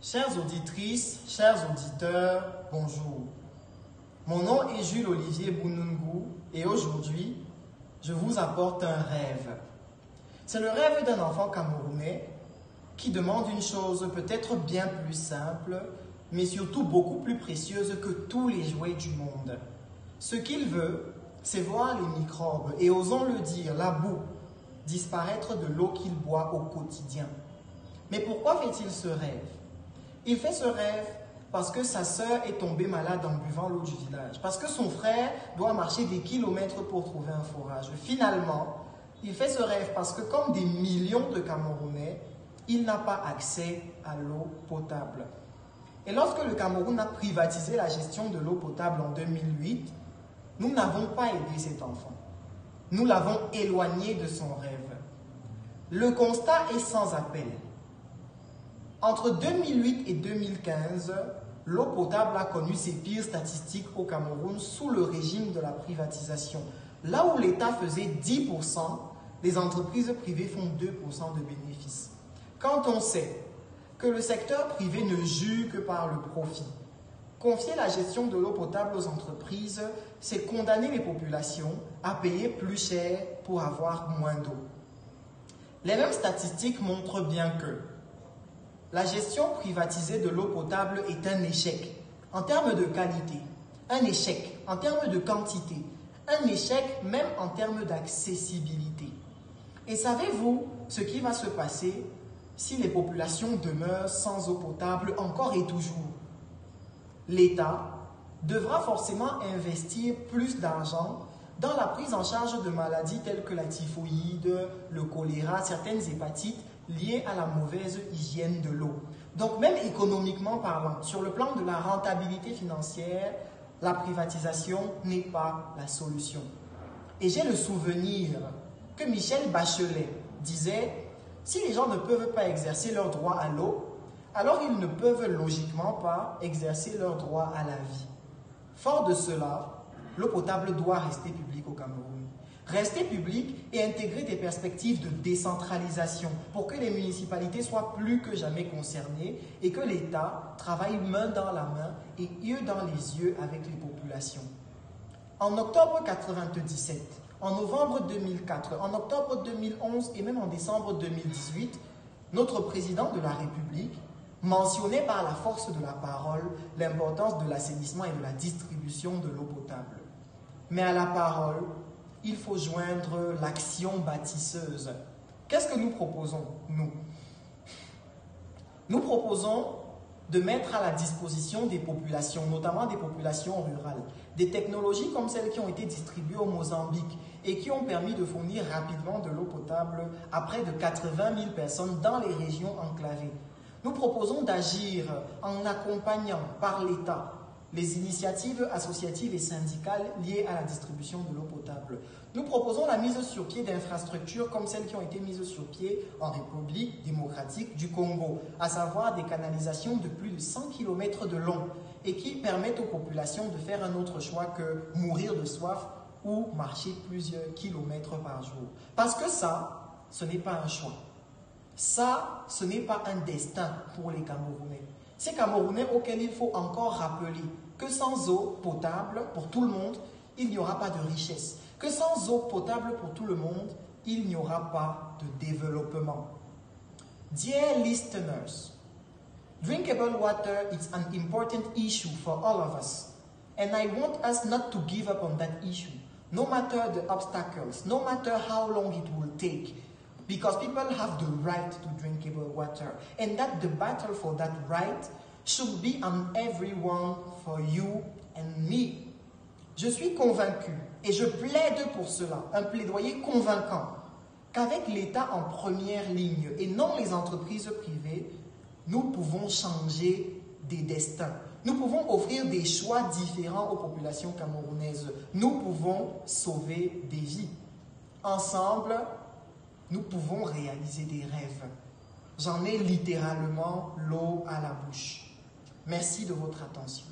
Chères auditrices, chers auditeurs, bonjour. Mon nom est Jules Olivier Bounungou et aujourd'hui, je vous apporte un rêve. C'est le rêve d'un enfant camerounais qui demande une chose peut-être bien plus simple, mais surtout beaucoup plus précieuse que tous les jouets du monde. Ce qu'il veut, c'est voir les microbes et, osons le dire, la boue, disparaître de l'eau qu'il boit au quotidien. Mais pourquoi fait-il ce rêve? Il fait ce rêve parce que sa sœur est tombée malade en buvant l'eau du village, parce que son frère doit marcher des kilomètres pour trouver un forage. Finalement, il fait ce rêve parce que, comme des millions de Camerounais, il n'a pas accès à l'eau potable. Et lorsque le Cameroun a privatisé la gestion de l'eau potable en 2008, nous n'avons pas aidé cet enfant. Nous l'avons éloigné de son rêve. Le constat est sans appel. Entre 2008 et 2015, l'eau potable a connu ses pires statistiques au Cameroun sous le régime de la privatisation. Là où l'État faisait 10%, les entreprises privées font 2% de bénéfices. Quand on sait que le secteur privé ne jure que par le profit, confier la gestion de l'eau potable aux entreprises, c'est condamner les populations à payer plus cher pour avoir moins d'eau. Les mêmes statistiques montrent bien que la gestion privatisée de l'eau potable est un échec en termes de qualité, un échec en termes de quantité, un échec même en termes d'accessibilité. Et savez-vous ce qui va se passer si les populations demeurent sans eau potable encore et toujours? L'État devra forcément investir plus d'argent dans la prise en charge de maladies telles que la typhoïde, le choléra, certaines hépatites liées à la mauvaise hygiène de l'eau. Donc même économiquement parlant, sur le plan de la rentabilité financière, la privatisation n'est pas la solution. Et j'ai le souvenir que Michel Bachelet disait « Si les gens ne peuvent pas exercer leur droit à l'eau, alors ils ne peuvent logiquement pas exercer leur droit à la vie. » Fort de cela, l'eau potable doit rester publique au Cameroun. Rester publique et intégrer des perspectives de décentralisation pour que les municipalités soient plus que jamais concernées et que l'État travaille main dans la main et yeux dans les yeux avec les populations. En octobre 1997, en novembre 2004, en octobre 2011 et même en décembre 2018, notre président de la République mentionnait par la force de la parole l'importance de l'assainissement et de la distribution de l'eau potable. Mais à la parole, il faut joindre l'action bâtisseuse. Qu'est-ce que nous proposons, nous? Nous proposons de mettre à la disposition des populations, notamment des populations rurales, des technologies comme celles qui ont été distribuées au Mozambique et qui ont permis de fournir rapidement de l'eau potable à près de 80 000 personnes dans les régions enclavées. Nous proposons d'agir en accompagnant par l'État les initiatives associatives et syndicales liées à la distribution de l'eau potable. Nous proposons la mise sur pied d'infrastructures comme celles qui ont été mises sur pied en République démocratique du Congo, à savoir des canalisations de plus de 100 km de long et qui permettent aux populations de faire un autre choix que mourir de soif ou marcher plusieurs kilomètres par jour. Parce que ça, ce n'est pas un choix. Ça, ce n'est pas un destin pour les Camerounais. Ces Camerounais auxquels il faut encore rappeler que sans eau potable pour tout le monde, il n'y aura pas de richesse. Que sans eau potable pour tout le monde, il n'y aura pas de développement. Dear listeners, drinkable water is an important issue for all of us. And I want us not to give up on that issue, no matter the obstacles, no matter how long it will take. Because people have the right to drinkable water, and that the battle for that right should be on everyone, for you and me. Je suis convaincu, et je plaide pour cela, un plaidoyer convaincant, qu'avec l'État en première ligne et non les entreprises privées, nous pouvons changer des destins. Nous pouvons offrir des choix différents aux populations camerounaises. Nous pouvons sauver des vies. Ensemble, nous pouvons réaliser des rêves. J'en ai littéralement l'eau à la bouche. Merci de votre attention.